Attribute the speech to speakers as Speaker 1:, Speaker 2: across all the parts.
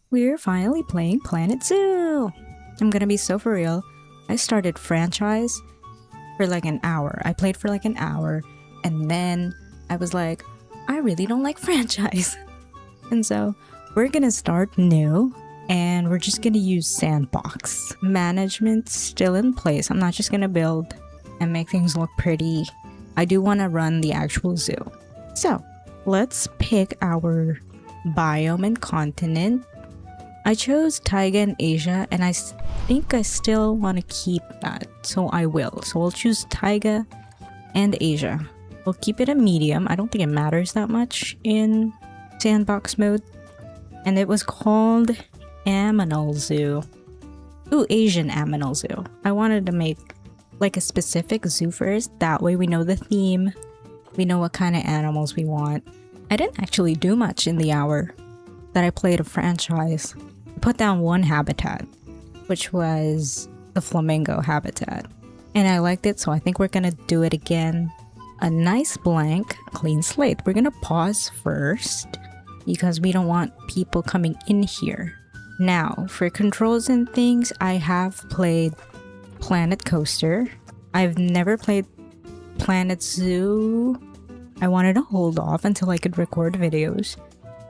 Speaker 1: We're finally playing Planet Zoo! I'm gonna be so for real. I started franchise for like an hour. I played for like an hour and then I was like, I really don't like franchise. And so we're gonna start new and we're just gonna use sandbox. Management's still in place. I'm not just gonna build and make things look pretty. I do want to run the actual zoo. So let's pick our biome and continent. I chose Taiga and Asia and I think I still want to keep that, so I will. So we'll choose Taiga and Asia. We'll keep it a medium. I don't think it matters that much in sandbox mode. And it was called Aminal Zoo. Ooh, Asian Aminal Zoo. I wanted to make like a specific zoo first. That way we know the theme. We know what kind of animals we want. I didn't actually do much in the hour that I played a franchise. I put down one habitat, which was the flamingo habitat. And I liked it, so I think we're gonna do it again. A nice blank, clean slate. We're gonna pause first because we don't want people coming in here. Now, for controls and things, I have played Planet Coaster. I've never played Planet Zoo. I wanted to hold off until I could record videos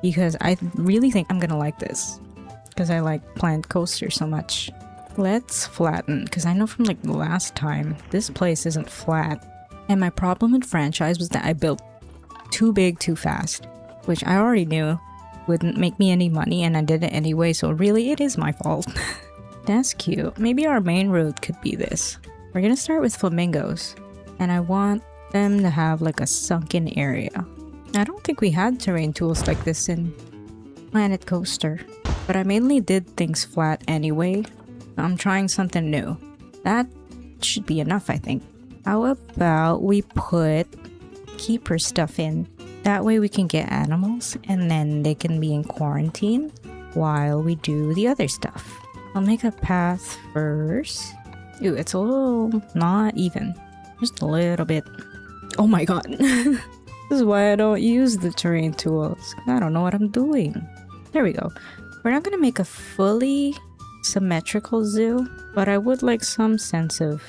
Speaker 1: because I really think I'm gonna like this because I like Planet Coaster so much. Let's flatten because I know from like the last time this place isn't flat. And my problem with franchise was that I built too big too fast, which I already knew wouldn't make me any money, and I did it anyway, so really it is my fault. That's cute. Maybe our main road could be this. We're gonna start with flamingos, and I want them to have like a sunken area. I don't think we had terrain tools like this in Planet Coaster, but I mainly did things flat anyway. I'm trying something new. That should be enough, I think. How about we put keeper stuff in? That way we can get animals and then they can be in quarantine while we do the other stuff. I'll make a path first. Ooh, it's a little not even. Just a little bit. Oh my god. This is why I don't use the terrain tools. I don't know what I'm doing. There we go. We're not gonna make a fully symmetrical zoo, but I would like some sense of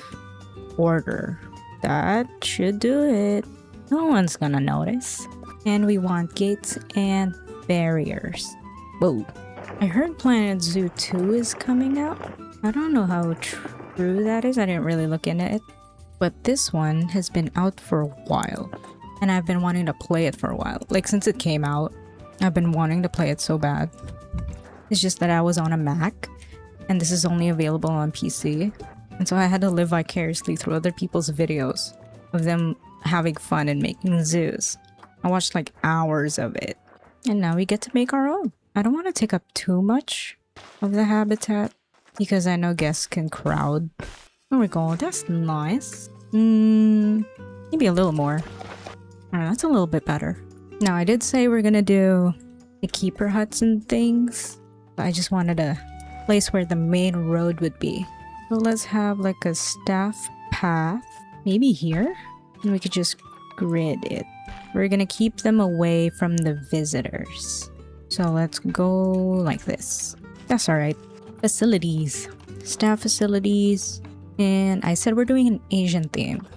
Speaker 1: order. That should do it. No one's gonna notice. And we want gates and barriers. Whoa. I heard Planet Zoo 2 is coming out. I don't know how true that is. I didn't really look into it. But this one has been out for a while. And I've been wanting to play it for a while. Like since it came out, I've been wanting to play it so bad. It's just that I was on a Mac. And this is only available on PC. And so I had to live vicariously through other people's videos of them having fun and making zoos. I watched like hours of it. And now we get to make our own. I don't want to take up too much of the habitat because I know guests can crowd. There we go. That's nice. Maybe a little more. Alright, that's a little bit better. Now I did say we're gonna do the keeper huts and things. But I just wanted a place where the main road would be. So let's have like a staff path. Maybe here? And we could just grid it. We're gonna keep them away from the visitors. So let's go like this. That's alright. Facilities. Staff facilities. And I said we're doing an Asian theme.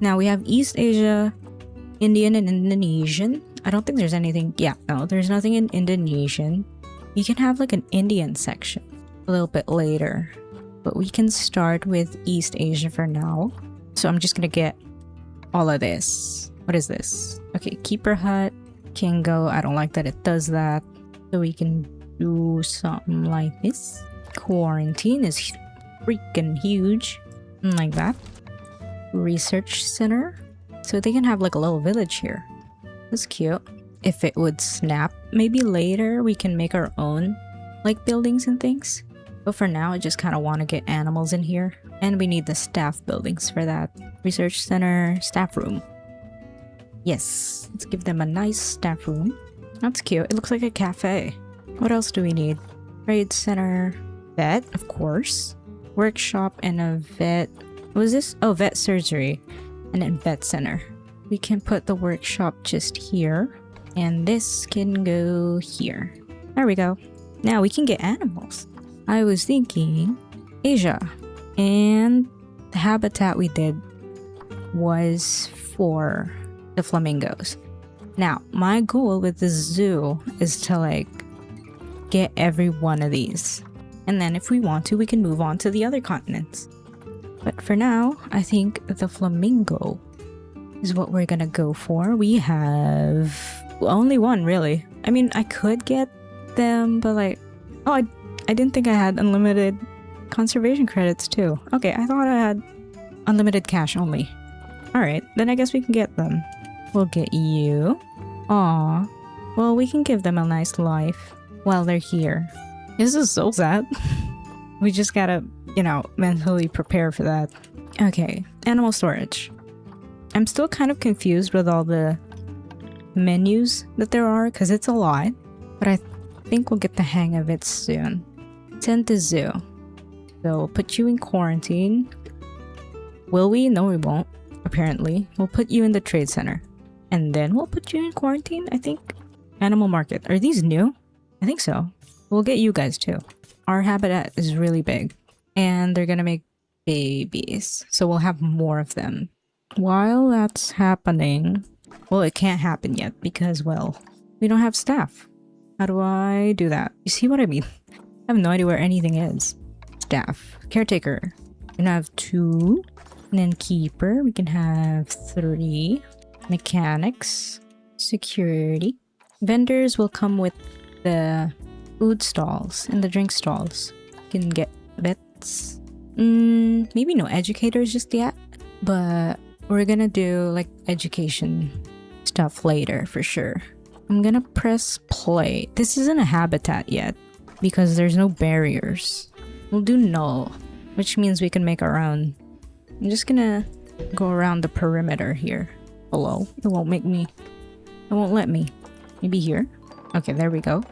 Speaker 1: Now we have East Asia, Indian, and Indonesian. I don't think there's anything. Yeah, no, there's nothing in Indonesian. You can have like an Indian section a little bit later. But we can start with East Asia for now. So I'm just gonna get all of this. What is this? Okay, keeper hut can go. I don't like that it does that. So we can do something like this. Quarantine is freaking huge. Like that. Research center. So they can have like a little village here. That's cute. If it would snap, maybe later we can make our own like buildings and things. But for now, I just kind of want to get animals in here. And we need the staff buildings for that. Research center, staff room. Yes, let's give them a nice staff room. That's cute. It looks like a cafe. What else do we need? Trade center, vet, of course. Workshop and a vet. What was this? Oh, vet surgery. And then vet center. We can put the workshop just here. And this can go here. There we go. Now we can get animals. I was thinking Asia, and the habitat we did was for the flamingos. Now, my goal with the zoo is to like get every one of these. And then if we want to, we can move on to the other continents. But for now, I think the flamingo is what we're gonna go for. We have only one, really. I mean, I could get them, but like, oh, I didn't think I had unlimited conservation credits too. Okay, I thought I had unlimited cash only. Alright, then I guess we can get them. We'll get you. Aw. Well, we can give them a nice life while they're here. This is so sad. We just gotta, you know, mentally prepare for that. Okay, animal storage. I'm still kind of confused with all the menus that there are because it's a lot, but I think we'll get the hang of it soon. Send to zoo. So we'll put you in quarantine. Will we? No, we won't. Apparently. We'll put you in the trade center. And then we'll put you in quarantine, I think. Animal market. Are these new? I think so. We'll get you guys too. Our habitat is really big. And they're gonna make babies. So we'll have more of them. While that's happening... Well, it can't happen yet because, well, we don't have staff. How do I do that? You see what I mean? I have no idea where anything is. Staff. Caretaker. We can have 2. And then keeper. We can have 3. Mechanics. Security. Vendors will come with the food stalls and the drink stalls. You can get vets. Maybe no educators just yet. But we're gonna do like education stuff later for sure. I'm gonna press play. This isn't a habitat yet because there's no barriers. We'll do null, which means we can make our own. I'm just gonna go around the perimeter here. Hello? It won't make me. It won't let me. Maybe here? Okay, there we go.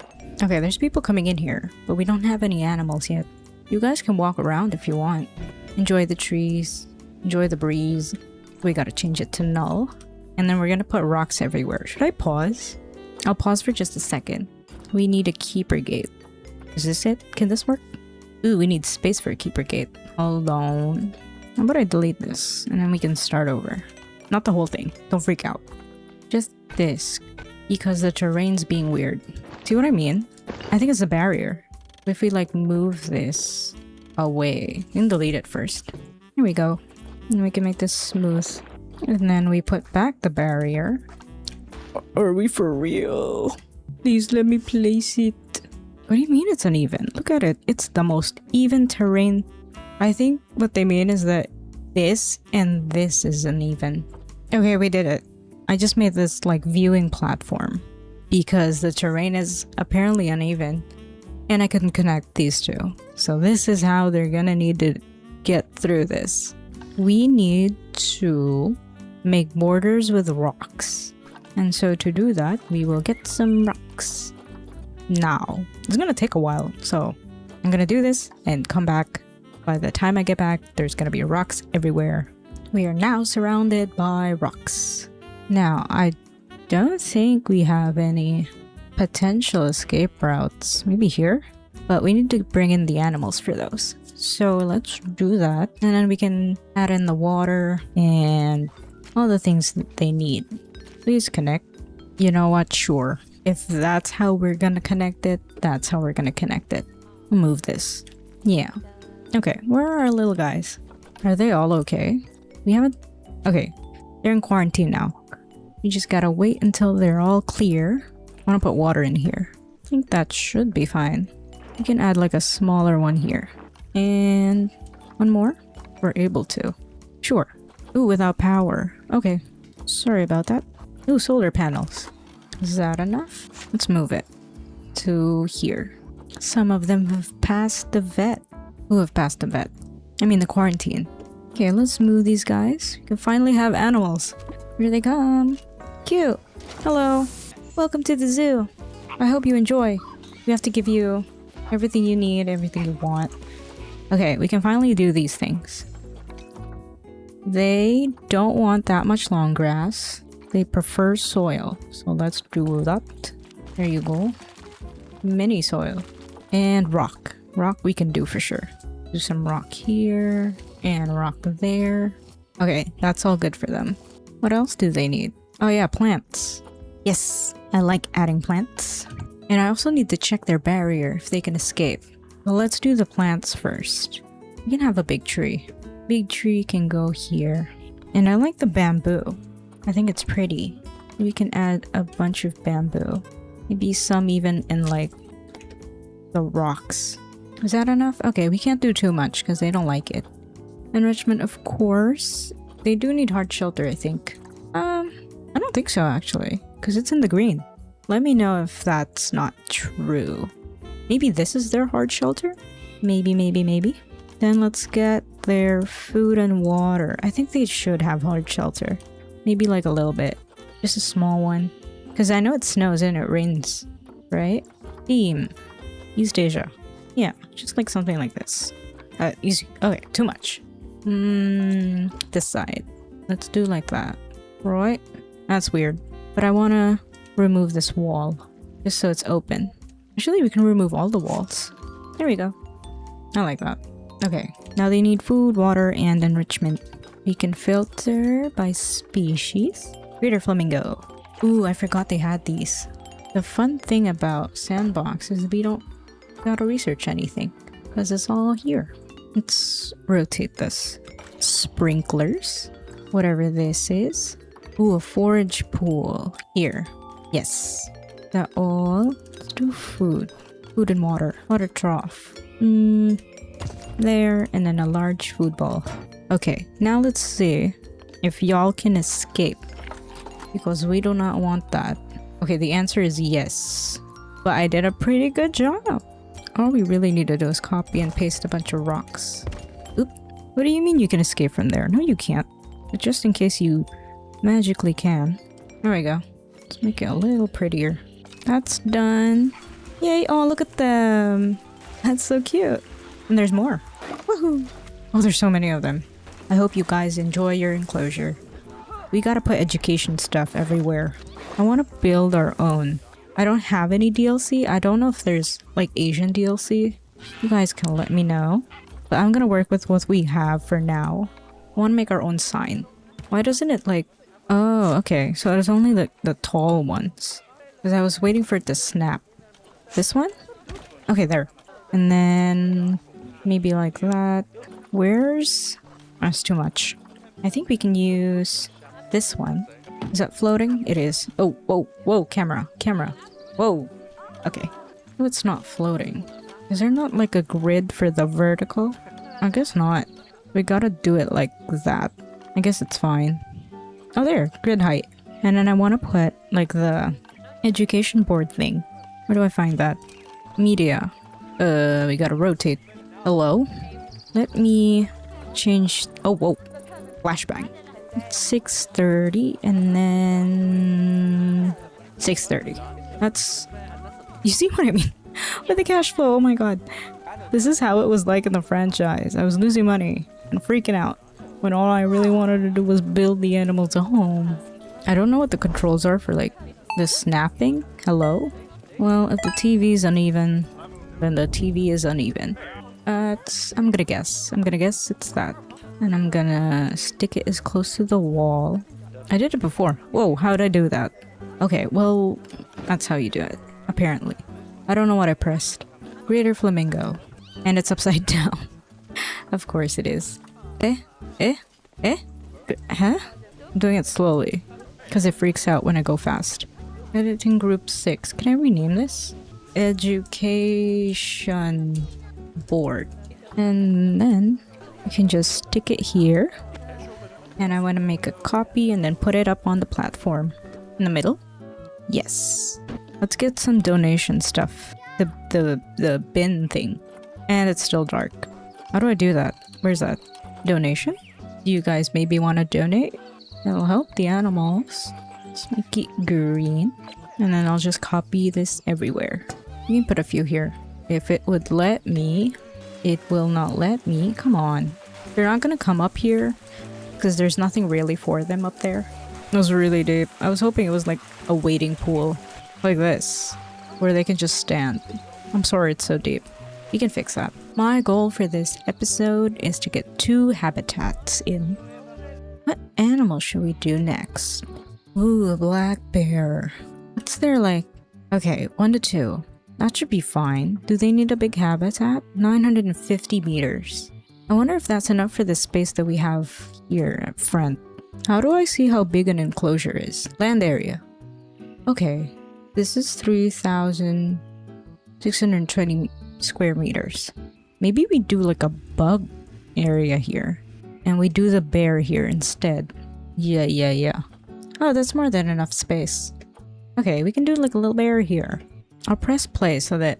Speaker 1: Okay, there's people coming in here, but we don't have any animals yet. You guys can walk around if you want. Enjoy the trees. Enjoy the breeze. We gotta change it to null. And then we're gonna put rocks everywhere. Should I pause? I'll pause for just a second. We need a keeper gate. Is this it? Can this work? Ooh, we need space for a keeper gate. Hold on. How about I delete this? And then we can start over. Not the whole thing. Don't freak out. Just this. Because the terrain's being weird. See what I mean? I think it's a barrier. If we like move this away. We can delete it first. Here we go. And we can make this smooth. And then we put back the barrier. Are we for real? Please let me place it. What do you mean it's uneven? Look at it. It's the most even terrain. I think what they mean is that this and this is uneven. Okay, we did it. I just made this like viewing platform because the terrain is apparently uneven and I couldn't connect these two. So this is how they're gonna need to get through this. We need to make borders with rocks. And so to do that, we will get some rocks. Now, it's gonna take a while, so I'm gonna do this and come back. By the time I get back, there's gonna be rocks everywhere. We are now surrounded by rocks. Now, I don't think we have any potential escape routes. Maybe here? But we need to bring in the animals for those. So let's do that. And then we can add in the water and all the things that they need. Please connect. You know what? Sure. If that's how we're gonna connect it, that's how we're gonna connect it. We'll move this. Yeah. Okay, where are our little guys? Are they all okay? We haven't... Okay, they're in quarantine now. We just gotta wait until they're all clear. I wanna put water in here. I think that should be fine. We can add like a smaller one here. And one more? We're able to. Sure. Ooh, without power. Okay. Sorry about that. Ooh, solar panels. Is that enough? Let's move it to here. Some of them have passed the vet. Who have passed the vet? I mean the quarantine. Okay, let's move these guys. We can finally have animals. Here they come. Cute. Hello. Welcome to the zoo. I hope you enjoy. We have to give you everything you need, everything you want. Okay, we can finally do these things. They don't want that much long grass. They prefer soil. So let's do that. There you go. Mini soil. And rock. Rock we can do for sure. Do some rock here and rock there. Okay, that's all good for them. What else do they need? Oh yeah, plants. Yes, I like adding plants. And I also need to check their barrier if they can escape. Well, let's do the plants first. We can have a big tree. Big tree can go here. And I like the bamboo. I think it's pretty. We can add a bunch of bamboo. Maybe some even in like the rocks. Is that enough? Okay, we can't do too much because they don't like it. Enrichment, of course. They do need hard shelter, I think. I don't think so actually, because it's in the green. Let me know if that's not true. Maybe this is their hard shelter? Maybe. Then let's get their food and water. I think they should have hard shelter. Maybe like a little bit. Just a small one. Because I know it snows and it rains, right? Theme. East Asia. Yeah, just like something like this. Easy. Okay, too much. This side. Let's do like that. Right? That's weird. But I want to remove this wall. Just so it's open. Actually, we can remove all the walls. There we go. I like that. Okay, now they need food, water, and enrichment. We can filter by species. Greater flamingo. Ooh, I forgot they had these. The fun thing about sandbox is we don't gotta research anything because it's all here. Let's rotate this. Sprinklers. Whatever this is. Ooh, a forage pool. Here. Yes. That all. Let's do food. Food and water. Water trough. There, and then a large food bowl. Okay, now let's see if y'all can escape. Because we do not want that. Okay, the answer is yes. But I did a pretty good job. All we really need to do is copy and paste a bunch of rocks. Oop. What do you mean you can escape from there? No, you can't. But just in case you magically can. There we go. Let's make it a little prettier. That's done. Yay! Oh, look at them. That's so cute. And there's more. Woohoo! Oh, there's so many of them. I hope you guys enjoy your enclosure. We gotta put education stuff everywhere. I want to build our own. I don't have any DLC. I don't know if there's like Asian DLC. You guys can let me know. But I'm gonna work with what we have for now. I want to make our own sign. Why doesn't it like... Oh, okay. So there's only the tall ones. Because I was waiting for it to snap. This one? Okay, there. And then... maybe like that. Where's... That's too much. I think we can use this one. Is that floating? It is. Oh, whoa, camera. Whoa. Okay. Oh, it's not floating. Is there not like a grid for the vertical? I guess not. We gotta do it like that. I guess it's fine. Oh, there. Grid height. And then I want to put like the education board thing. Where do I find that? Media. We gotta rotate. Hello? Let me change... Oh, whoa. Flashbang. It's 6:30 and then... 6:30. That's... You see what I mean? With the cash flow, oh my god. This is how it was like in the franchise. I was losing money and freaking out when all I really wanted to do was build the animals a home. I don't know what the controls are for like the snapping. Hello? Well, if the TV is uneven, then the TV is uneven. I'm gonna guess. It's that. And I'm gonna stick it as close to the wall. I did it before. Whoa, how did I do that? Okay, well, that's how you do it. Apparently. I don't know what I pressed. Greater flamingo. And it's upside down. Of course it is. Huh? I'm doing it slowly. Because it freaks out when I go fast. Editing group 6. Can I rename this? Education board. And then you can just stick it here. And I want to make a copy and then put it up on the platform. In the middle. Yes. Let's get some donation stuff. The bin thing. And it's still dark. How do I do that? Where's that? Donation? Do you guys maybe want to donate? It'll help the animals. Let's make it green. And then I'll just copy this everywhere. You can put a few here. If it would let me. It will not let me. Come on. They're not gonna come up here. Because there's nothing really for them up there. It was really deep. I was hoping it was like a waiting pool. Like this. Where they can just stand. I'm sorry it's so deep. We can fix that. My goal for this episode is to get 2 habitats in. What animal should we do next? Ooh, a black bear. What's their like? Okay, 1 to 2. That should be fine. Do they need a big habitat? 950 meters. I wonder if that's enough for the space that we have here up front. How do I see how big an enclosure is? Land area. Okay, this is 3,620 square meters. Maybe we do like a bug area here. And we do the bear here instead. Yeah. Oh, that's more than enough space. Okay, we can do like a little bear here. I'll press play so that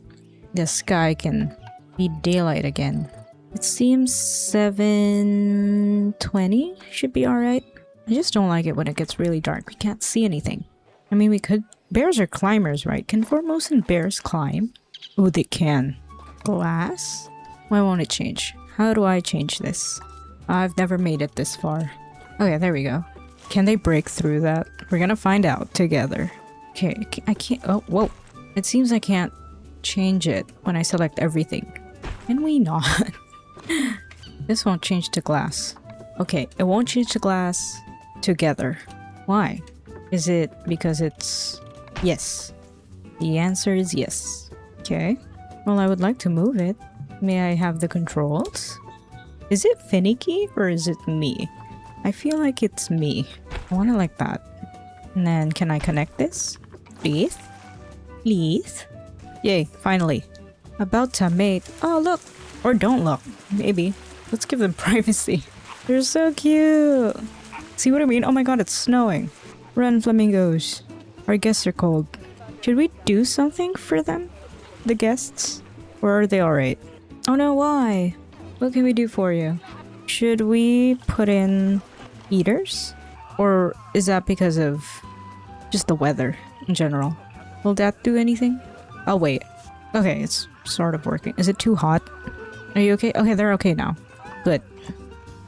Speaker 1: the sky can be daylight again. It seems 7:20 should be alright. I just don't like it when it gets really dark. We can't see anything. I mean, we could... Bears are climbers, right? Can Formosan bears climb? Oh, they can. Glass? Why won't it change? How do I change this? I've never made it this far. Okay, there we go. Can they break through that? We're gonna find out together. Okay, I can't... Oh, whoa. It seems I can't change it when I select everything. Can we not? This won't change to glass. Okay, it won't change to glass together. Why? Is it because it's... Yes. The answer is yes. Okay. Well, I would like to move it. May I have the controls? Is it finicky or is it me? I feel like it's me. I want it like that. And then can I connect this? Please? Please? Yay, finally. About to mate. Oh, look. Or don't look. Maybe. Let's give them privacy. They're so cute. See what I mean? Oh my god, it's snowing. Run, flamingos. Our guests are cold. Should we do something for them? The guests? Or are they alright? Oh no, why? What can we do for you? Should we put in heaters? Or is that because of just the weather in general? Will that do anything? I'll wait. Okay, it's sort of working. Is it too hot? Are you okay? Okay, they're okay now. Good.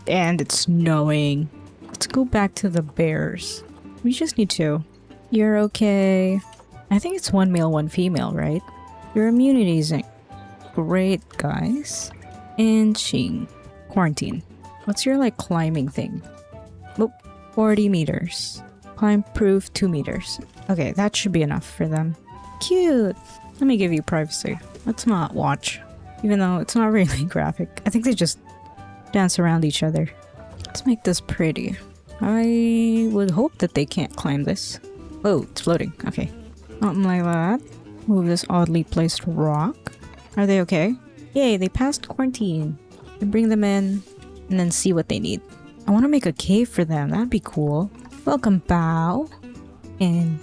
Speaker 1: And it's snowing. Let's go back to the bears. We just need 2. You're okay. I think it's 1 male, 1 female, right? Your immunity isn't great, guys. And Ching. Quarantine. What's your, like, climbing thing? Oh, 40 meters. Climb proof 2 meters. Okay, that should be enough for them. Cute. Let me give you privacy. Let's not watch. Even though it's not really graphic. I think they just dance around each other. Let's make this pretty. I would hope that they can't climb this. Oh, it's floating. Okay. Something like that. Move this oddly placed rock. Are they okay? Yay, they passed quarantine. And bring them in and then see what they need. I want to make a cave for them. That'd be cool. Welcome, Bao. And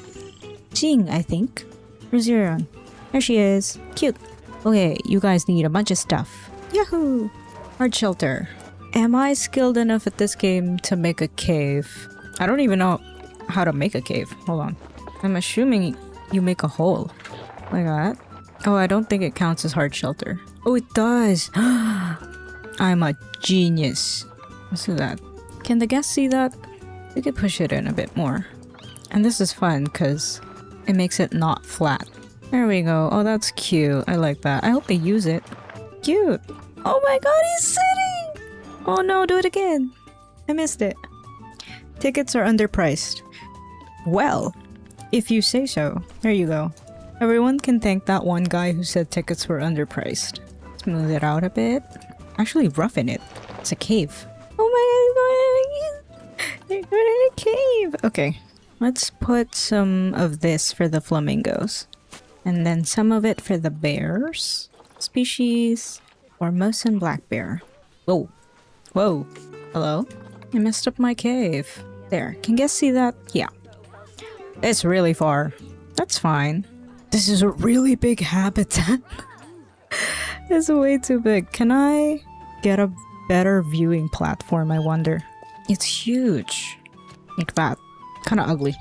Speaker 1: Jing, I think. Where's Yuron? There she is. Cute. Okay, you guys need a bunch of stuff. Yahoo! Hard shelter. Am I skilled enough at this game to make a cave? I don't even know how to make a cave. Hold on. I'm assuming you make a hole. Like that. Oh, I don't think it counts as hard shelter. Oh, it does! I'm a genius. Let's do that. Can the guests see that? We could push it in a bit more. And this is fun because it makes it not flat. There we go. Oh, that's cute. I like that. I hope they use it. Cute. Oh my god, he's sitting! Oh no, do it again. I missed it. Tickets are underpriced. Well, if you say so. There you go. Everyone can thank that one guy who said tickets were underpriced. Smooth it out a bit. Actually roughen it. It's a cave. Oh my god, they're going in a cave. Okay, let's put some of this for the flamingos. And then some of it for the bears. Species Formosan black bear. Whoa. Whoa. Hello? I messed up my cave. There. Can guests see that? Yeah. It's really far. That's fine. This is a really big habitat. It's way too big. Can I get a better viewing platform, I wonder? It's huge. Like that. Kind of ugly.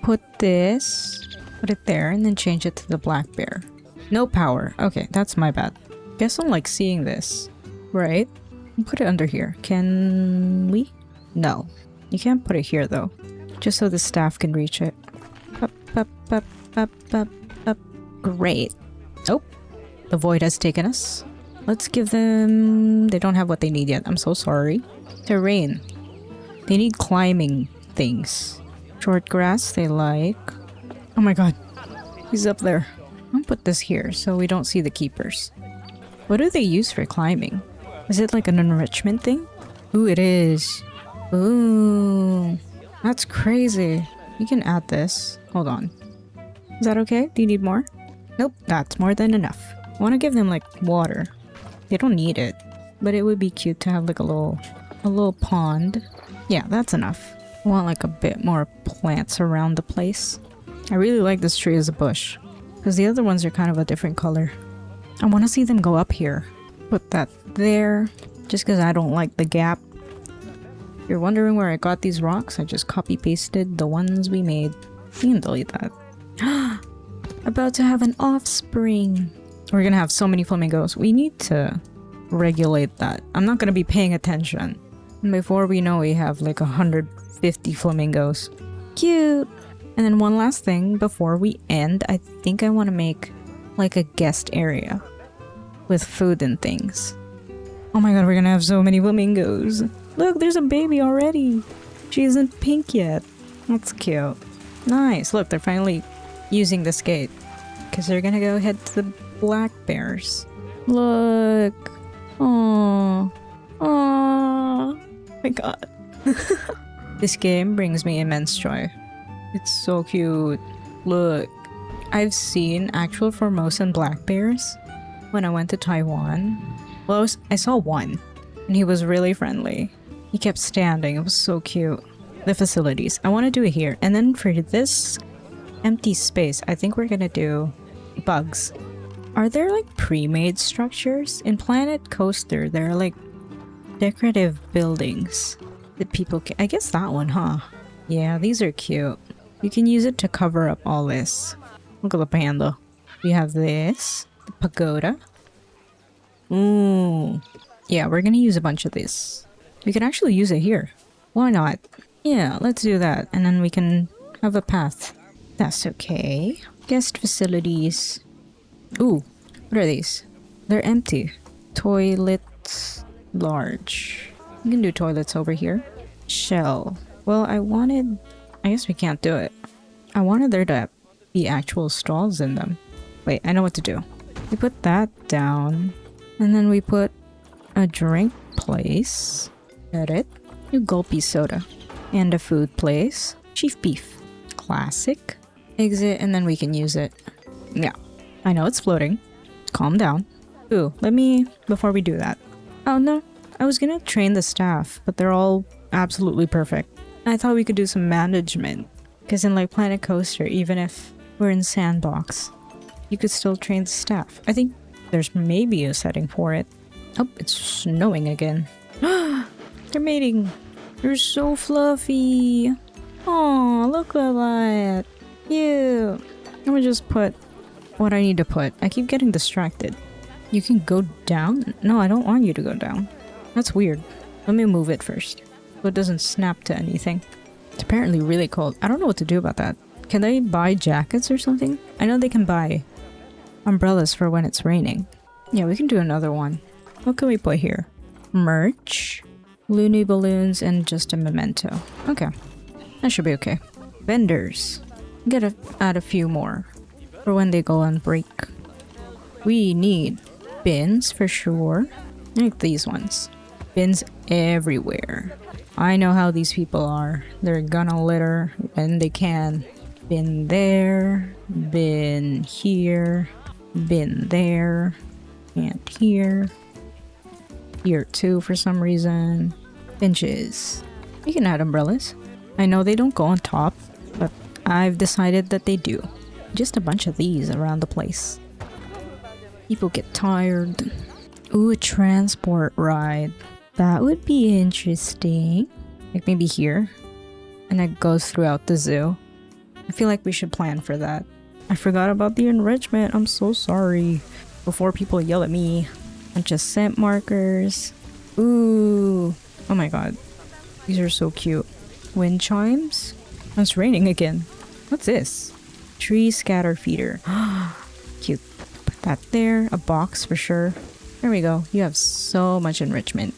Speaker 1: Put this. Put it there and then change it to the black bear. No power. Okay, that's my bad. Guess I'm like seeing this. Right? Put it under here. Can we? No. You can't put it here though. Just so the staff can reach it. Up, up, up, up, up, up. Great. Oh. The void has taken us. Let's give them... They don't have what they need yet. I'm so sorry. Terrain. They need climbing things. Short grass they like. Oh my god. He's up there. I'll put this here so we don't see the keepers. What do they use for climbing? Is it like an enrichment thing? Ooh, it is. Ooh. That's crazy. You can add this. Hold on. Is that okay? Do you need more? Nope, that's more than enough. I want to give them like water. They don't need it, but it would be cute to have like a little pond. Yeah, that's enough. I want like a bit more plants around the place. I really like this tree as a bush because the other ones are kind of a different color. I want to see them go up here. Put that there just because I don't like the gap. If you're wondering where I got these rocks, I just copy pasted the ones we made. You can delete that. About to have an offspring. We're gonna have so many flamingos. We need to regulate that. I'm not gonna be paying attention. And before we know, we have like 150 flamingos. Cute. And then one last thing before we end, I think I want to make like a guest area with food and things. Oh my god, we're gonna have so many flamingos. Look, there's a baby already. She isn't pink yet. That's cute. Nice. Look, they're finally using the skate because they're gonna go head to the black bears. Look. Oh. Oh my god. This game brings me immense joy. It's so cute. Look. I've seen actual Formosan black bears when I went to Taiwan. Well, I saw one and he was really friendly. He kept standing. It was so cute. The facilities. I want to do it here. And then for this empty space, I think we're gonna do bugs. Are there like pre-made structures? In Planet Coaster, there are like decorative buildings that people can... I guess that one, huh? Yeah, these are cute. You can use it to cover up all this. Look at the panda. We have this. The pagoda. Ooh. Yeah, we're gonna use a bunch of this. We can actually use it here. Why not? Yeah, let's do that. And then we can have a path. That's okay. Guest facilities. Ooh, what are these? They're empty. Toilets. Large. We can do toilets over here. Shell. Well, I guess we can't do it. I wanted there to be actual stalls in them. Wait, I know what to do. We put that down. And then we put a drink place. Edit. New gulpy soda. And a food place. Chief beef. Classic. Exit, and then we can use it. Yeah. I know it's floating. Calm down. Ooh, before we do that. Oh no, I was gonna train the staff, but they're all absolutely perfect. I thought we could do some management. Because in like Planet Coaster, even if we're in sandbox, you could still train the staff. I think there's maybe a setting for it. Oh, it's snowing again. They're mating. They're so fluffy. Oh, look at that. Cute. I'm gonna just put what I need to put. I keep getting distracted. You can go down? No, I don't want you to go down. That's weird. Let me move it first so it doesn't snap to anything. It's apparently really cold. I don't know what to do about that. Can they buy jackets or something? I know they can buy umbrellas for when it's raining. Yeah, we can do another one. What can we put here? Merch, Looney balloons, and just a memento. Okay, that should be okay. Vendors. Gotta add a few more for when they go on break. We need bins for sure. Like these ones. Bins everywhere. I know how these people are. They're gonna litter when they can. Bin there, bin here, bin there, and here. Here too for some reason. Benches. You can add umbrellas. I know they don't go on top, but I've decided that they do. Just a bunch of these around the place. People get tired. Ooh, a transport ride. That would be interesting. Like maybe here. And it goes throughout the zoo. I feel like we should plan for that. I forgot about the enrichment. I'm so sorry. Before people yell at me. Bunch of scent markers. Ooh. Oh my god. These are so cute. Wind chimes? Oh, it's raining again. What's this? Tree scatter feeder. Cute. that there, a box for sure. There we go. You have so much enrichment.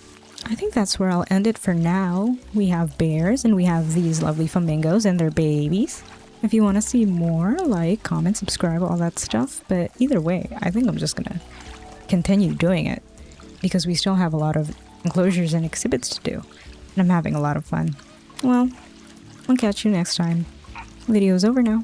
Speaker 1: I think that's where I'll end it for now. We have bears and we have these lovely flamingos and their babies. If you want to see more, like, comment, subscribe, all that stuff. But either way, I think I'm just gonna continue doing it because we still have a lot of enclosures and exhibits to do. And I'm having a lot of fun. Well, I'll catch you next time. Video's over now.